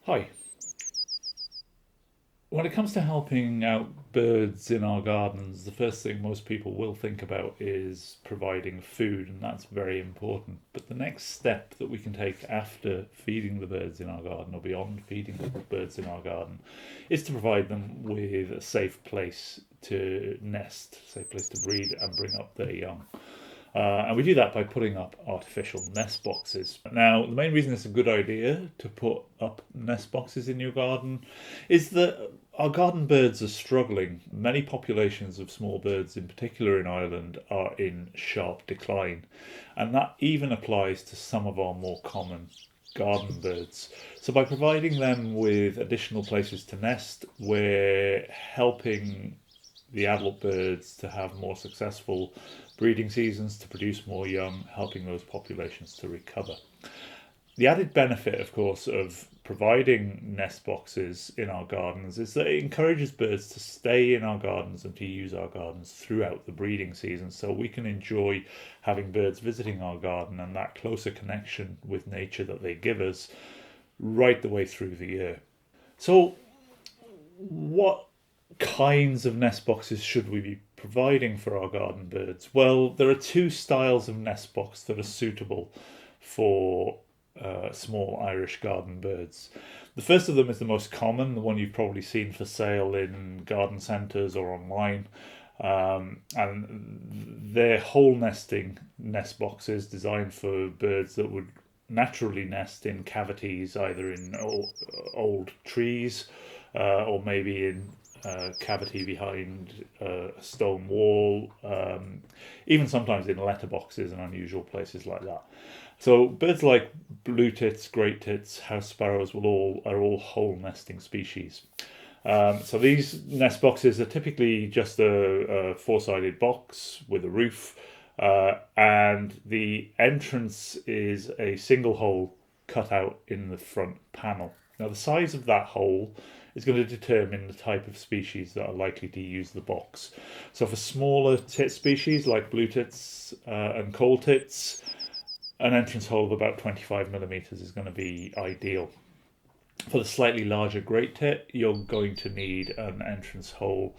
Hi. When it comes to helping out birds in our gardens, the first thing most people will think about is providing food, and that's very important. But the next step that we can take after feeding the birds in our garden, or beyond feeding the birds in our garden, is to provide them with a safe place to nest, safe place to breed and bring up their young. And we do that by putting up artificial nest boxes. Now, the main reason it's a good idea to put up nest boxes in your garden is that our garden birds are struggling. Many populations of small birds, in particular in Ireland, are in sharp decline. And that even applies to some of our more common garden birds. So, by providing them with additional places to nest, we're helping the adult birds to have more successful breeding seasons, to produce more young, helping those populations to recover. The added benefit, of course, of providing nest boxes in our gardens is that it encourages birds to stay in our gardens and to use our gardens throughout the breeding season, so we can enjoy having birds visiting our garden and that closer connection with nature that they give us right the way through the year. So, what kinds of nest boxes should we be providing for our garden birds? Well, there are two styles of nest box that are suitable for small Irish garden birds. The first of them is the most common, the one you've probably seen for sale in garden centres or online. And they're hole nesting nest boxes designed for birds that would naturally nest in cavities, either in old trees or maybe in cavity behind a stone wall, even sometimes in letterboxes and unusual places like that. So birds like blue tits, great tits, house sparrows are all hole nesting species. So these nest boxes are typically just a four-sided box with a roof, and the entrance is a single hole cut out in the front panel. Now the size of that hole is going to determine the type of species that are likely to use the box. So for smaller tit species like blue tits and coal tits, an entrance hole of about 25 millimeters is going to be ideal. For the slightly larger great tit, you're going to need an entrance hole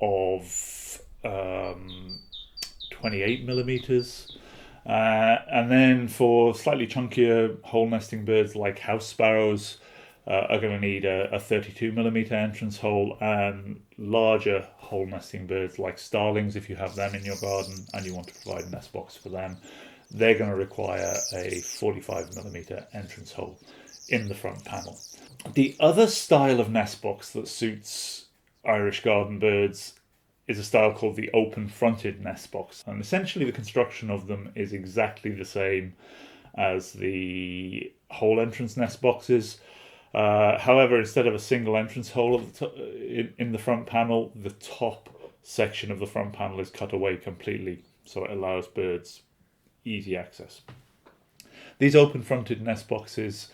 of 28 millimeters. And then for slightly chunkier hole nesting birds like house sparrows, are going to need a 32 millimeter entrance hole, and larger hole nesting birds like starlings, if you have them in your garden and you want to provide a nest box for them, they're going to require a 45 millimeter entrance hole in the front panel. The other style of nest box that suits Irish garden birds is a style called the open fronted nest box, and essentially the construction of them is exactly the same as the hole entrance nest boxes. However, instead of a single entrance hole in the front panel, the top section of the front panel is cut away completely, so it allows birds easy access. These open-fronted nest boxes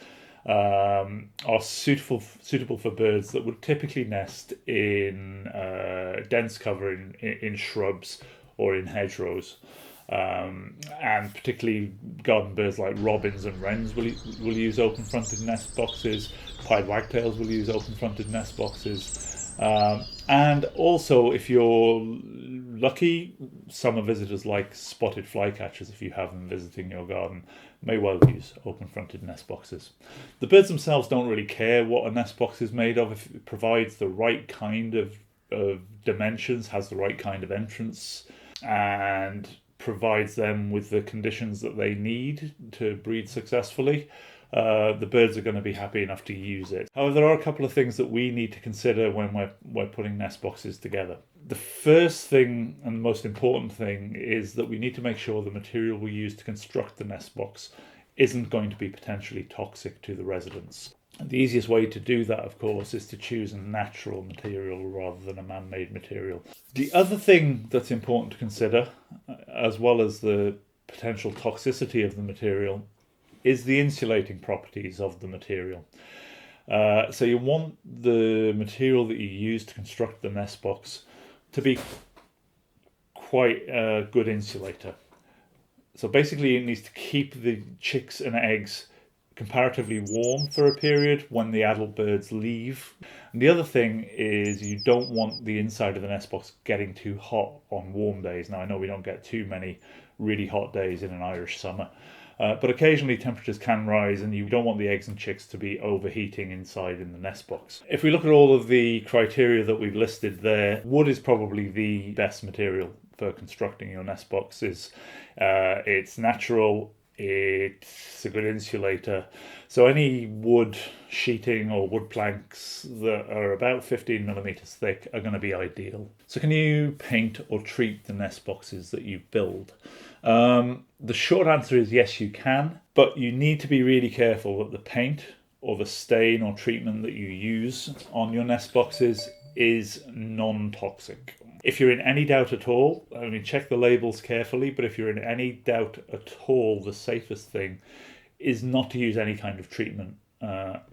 are suitable for birds that would typically nest in dense cover in shrubs or in hedgerows. And particularly garden birds like robins and wrens will use open-fronted nest boxes. Pied wagtails will use open-fronted nest boxes. And also, if you're lucky, summer visitors like spotted flycatchers, if you have them visiting your garden, may well use open-fronted nest boxes. The birds themselves don't really care what a nest box is made of if it provides the right kind of dimensions, has the right kind of entrance, and provides them with the conditions that they need to breed successfully. The birds are going to be happy enough to use it. However, there are a couple of things that we need to consider when we're putting nest boxes together. The first thing and the most important thing is that we need to make sure the material we use to construct the nest box isn't going to be potentially toxic to the residents. The easiest way to do that, of course, is to choose a natural material rather than a man-made material. The other thing that's important to consider, as well as the potential toxicity of the material, is the insulating properties of the material. So you want the material that you use to construct the nest box to be quite a good insulator. So basically it needs to keep the chicks and eggs comparatively warm for a period when the adult birds leave. And the other thing is you don't want the inside of the nest box getting too hot on warm days. Now I know we don't get too many really hot days in an Irish summer, but occasionally temperatures can rise and you don't want the eggs and chicks to be overheating inside in the nest box. If we look at all of the criteria that we've listed there, wood is probably the best material for constructing your nest boxes. It's natural, it's a good insulator. So any wood sheeting or wood planks that are about 15 millimeters thick are going to be ideal. So can you paint or treat the nest boxes that you build? The short answer is yes, you can, but you need to be really careful that the paint or the stain or treatment that you use on your nest boxes is non-toxic. If you're in any doubt at all, I mean, check the labels carefully, but if you're in any doubt at all, the safest thing is not to use any kind of treatment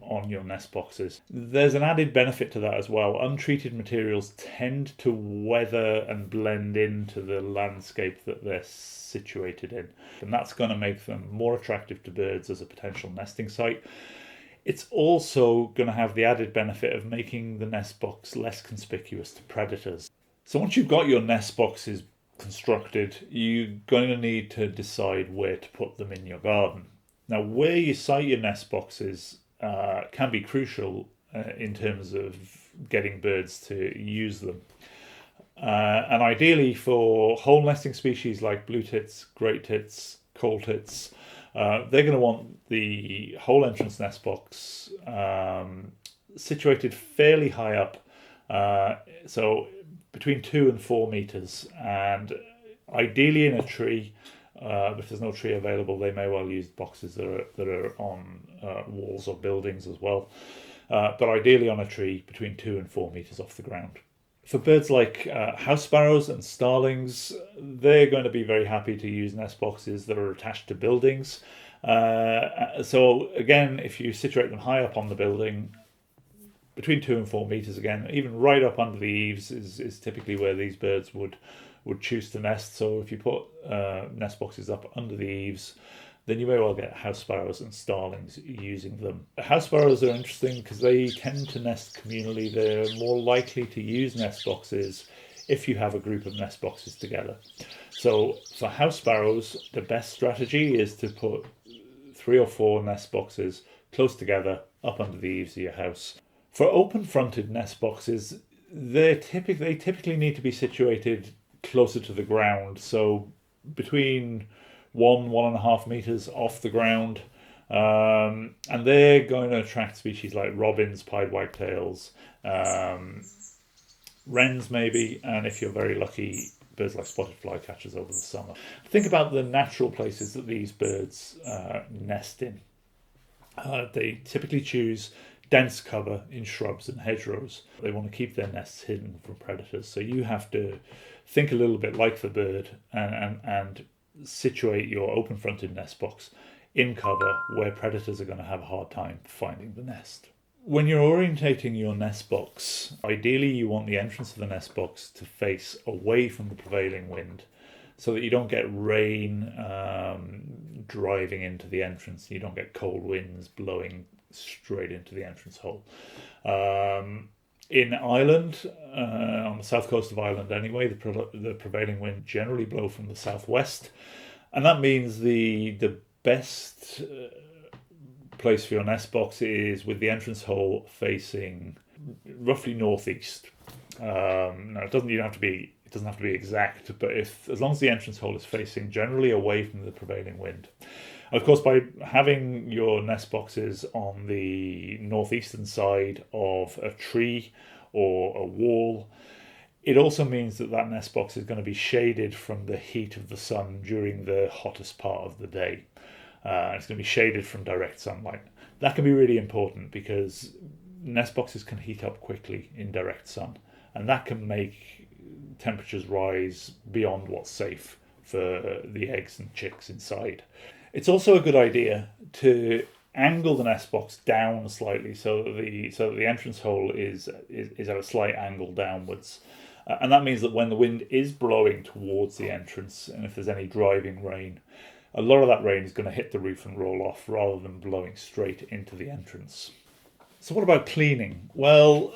on your nest boxes. There's an added benefit to that as well. Untreated materials tend to weather and blend into the landscape that they're situated in, and that's going to make them more attractive to birds as a potential nesting site. It's also going to have the added benefit of making the nest box less conspicuous to predators. So once you've got your nest boxes constructed, you're going to need to decide where to put them in your garden. Now, where you site your nest boxes can be crucial in terms of getting birds to use them. And ideally for hole nesting species like blue tits, great tits, coal tits, they're going to want the hole entrance nest box situated fairly high up, so between 2 and 4 meters, and ideally in a tree. If there's no tree available, they may well use boxes that are on walls or buildings as well. But ideally on a tree between 2 and 4 meters off the ground. For birds like house sparrows and starlings, they're going to be very happy to use nest boxes that are attached to buildings. So again, if you situate them high up on the building, between 2 and 4 meters, again, even right up under the eaves is typically where these birds would choose to nest. So if you put nest boxes up under the eaves, then you may well get house sparrows and starlings using them. House sparrows are interesting because they tend to nest communally. They're more likely to use nest boxes if you have a group of nest boxes together. So for house sparrows, the best strategy is to put 3 or 4 nest boxes close together up under the eaves of your house. For open-fronted nest boxes, they typically need to be situated closer to the ground, so between 1.5 meters off the ground, and they're going to attract species like robins, pied wagtails, wrens maybe, and if you're very lucky, birds like spotted flycatchers over the summer. Think about the natural places that these birds nest in. They typically choose dense cover in shrubs and hedgerows. They want to keep their nests hidden from predators, so you have to think a little bit like the bird and situate your open-fronted nest box in cover where predators are going to have a hard time finding the nest. When you're orientating your nest box, ideally you want the entrance of the nest box to face away from the prevailing wind so that you don't get rain driving into the entrance, you don't get cold winds blowing straight into the entrance hole. In Ireland, on the south coast of Ireland anyway, the prevailing wind generally blow from the southwest, and that means the best place for your nest box is with the entrance hole facing roughly northeast. Now it doesn't have to be exact, but as long as the entrance hole is facing generally away from the prevailing wind. Of course, by having your nest boxes on the northeastern side of a tree or a wall, it also means that nest box is going to be shaded from the heat of the sun during the hottest part of the day. It's going to be shaded from direct sunlight. That can be really important because nest boxes can heat up quickly in direct sun, and that can make temperatures rise beyond what's safe for the eggs and chicks inside. It's also a good idea to angle the nest box down slightly so that the entrance hole is at a slight angle downwards. And that means that when the wind is blowing towards the entrance, and if there's any driving rain, a lot of that rain is going to hit the roof and roll off rather than blowing straight into the entrance. So what about cleaning? Well,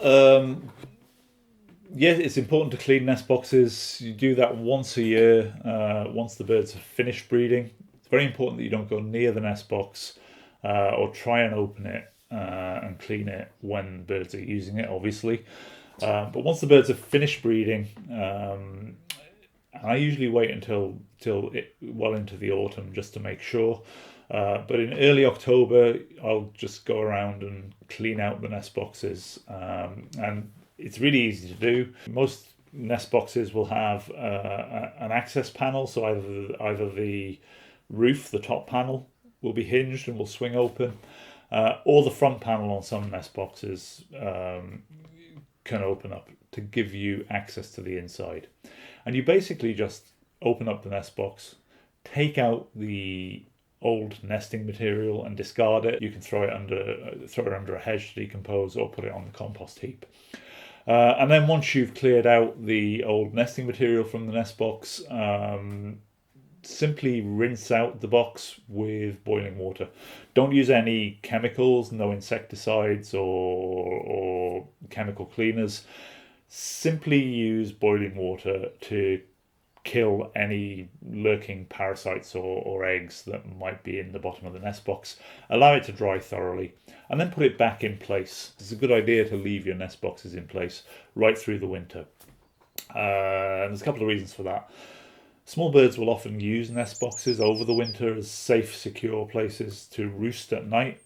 yeah, it's important to clean nest boxes. You do that once a year, once the birds have finished breeding. It's very important that you don't go near the nest box or try and open it and clean it when birds are using it, obviously. But once the birds have finished breeding, I usually wait until well into the autumn just to make sure. But in early October, I'll just go around and clean out the nest boxes, and it's really easy to do. Most nest boxes will have an access panel, so either the roof, the top panel, will be hinged and will swing open, or the front panel on some nest boxes can open up to give you access to the inside. And you basically just open up the nest box, take out the old nesting material and discard it. You can throw it under a hedge to decompose, or put it on the compost heap. And then once you've cleared out the old nesting material from the nest box, simply rinse out the box with boiling water. Don't use any chemicals, no insecticides or chemical cleaners. Simply use boiling water to kill any lurking parasites or eggs that might be in the bottom of the nest box. Allow it to dry thoroughly and then put it back in place. It's a good idea to leave your nest boxes in place right through the winter. And there's a couple of reasons for that. Small birds will often use nest boxes over the winter as safe, secure places to roost at night.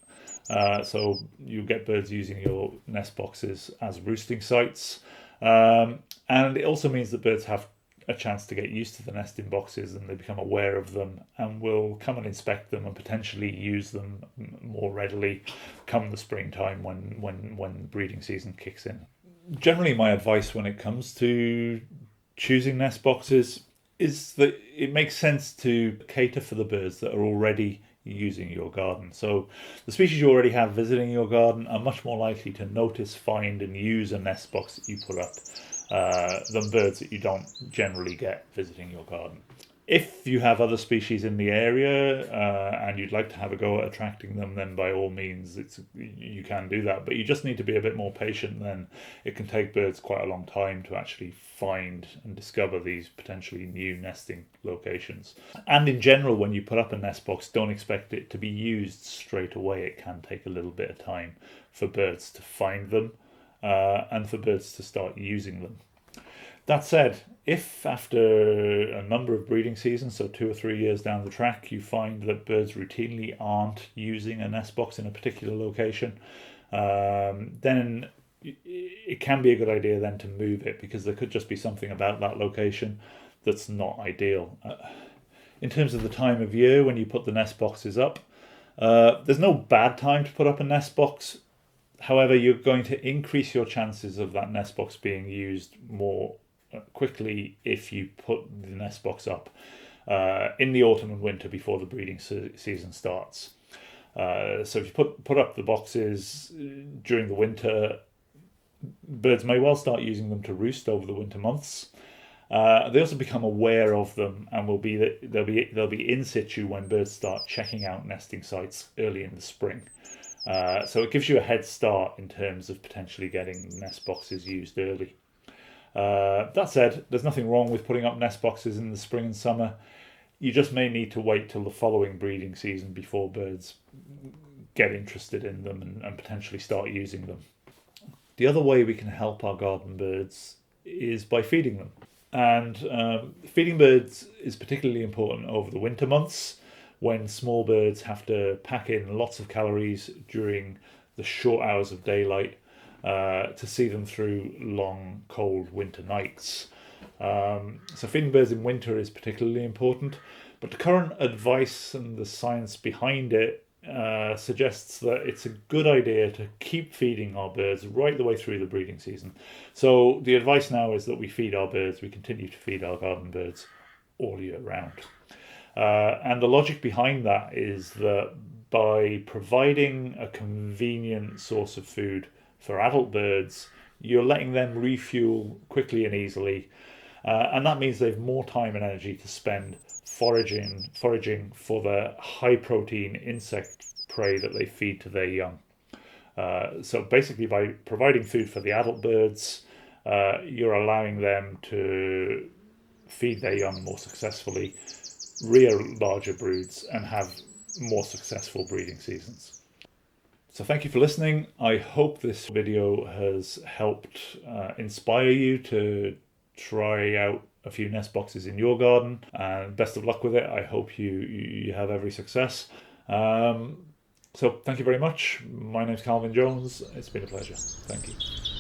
So you get birds using your nest boxes as roosting sites. And it also means that birds have a chance to get used to the nesting boxes, and they become aware of them and will come and inspect them and potentially use them more readily come the springtime when breeding season kicks in. Generally, my advice when it comes to choosing nest boxes is that it makes sense to cater for the birds that are already using your garden. So the species you already have visiting your garden are much more likely to notice, find and use a nest box that you put up than birds that you don't generally get visiting your garden. If you have other species in the area and you'd like to have a go at attracting them, then by all means you can do that. But you just need to be a bit more patient. Then it can take birds quite a long time to actually find and discover these potentially new nesting locations. And in general, when you put up a nest box, don't expect it to be used straight away. It can take a little bit of time for birds to find them and for birds to start using them. That said, if after a number of breeding seasons, so 2 or 3 years down the track, you find that birds routinely aren't using a nest box in a particular location, then it can be a good idea then to move it, because there could just be something about that location that's not ideal. In terms of the time of year when you put the nest boxes up, there's no bad time to put up a nest box. However, you're going to increase your chances of that nest box being used more quickly if you put the nest box up in the autumn and winter before the breeding season starts. So if you put up the boxes during the winter, birds may well start using them to roost over the winter months. They also become aware of them and they'll be in situ when birds start checking out nesting sites early in the spring. So it gives you a head start in terms of potentially getting nest boxes used early. That said, there's nothing wrong with putting up nest boxes in the spring and summer. You just may need to wait till the following breeding season before birds get interested in them and potentially start using them. The other way we can help our garden birds is by feeding them. And feeding birds is particularly important over the winter months, when small birds have to pack in lots of calories during the short hours of daylight to see them through long, cold winter nights. So feeding birds in winter is particularly important, but the current advice and the science behind it suggests that it's a good idea to keep feeding our birds right the way through the breeding season. So the advice now is that we continue to feed our garden birds all year round. And the logic behind that is that by providing a convenient source of food for adult birds, you're letting them refuel quickly and easily, And that means they have more time and energy to spend foraging for the high protein insect prey that they feed to their young. So basically, by providing food for the adult birds, you're allowing them to feed their young more successfully, rear larger broods, and have more successful breeding seasons. So thank you for listening. I hope this video has helped inspire you to try out a few nest boxes in your garden, and best of luck with it. I hope you have every success. So thank you very much. My name's Calvin Jones. It's been a pleasure. Thank you.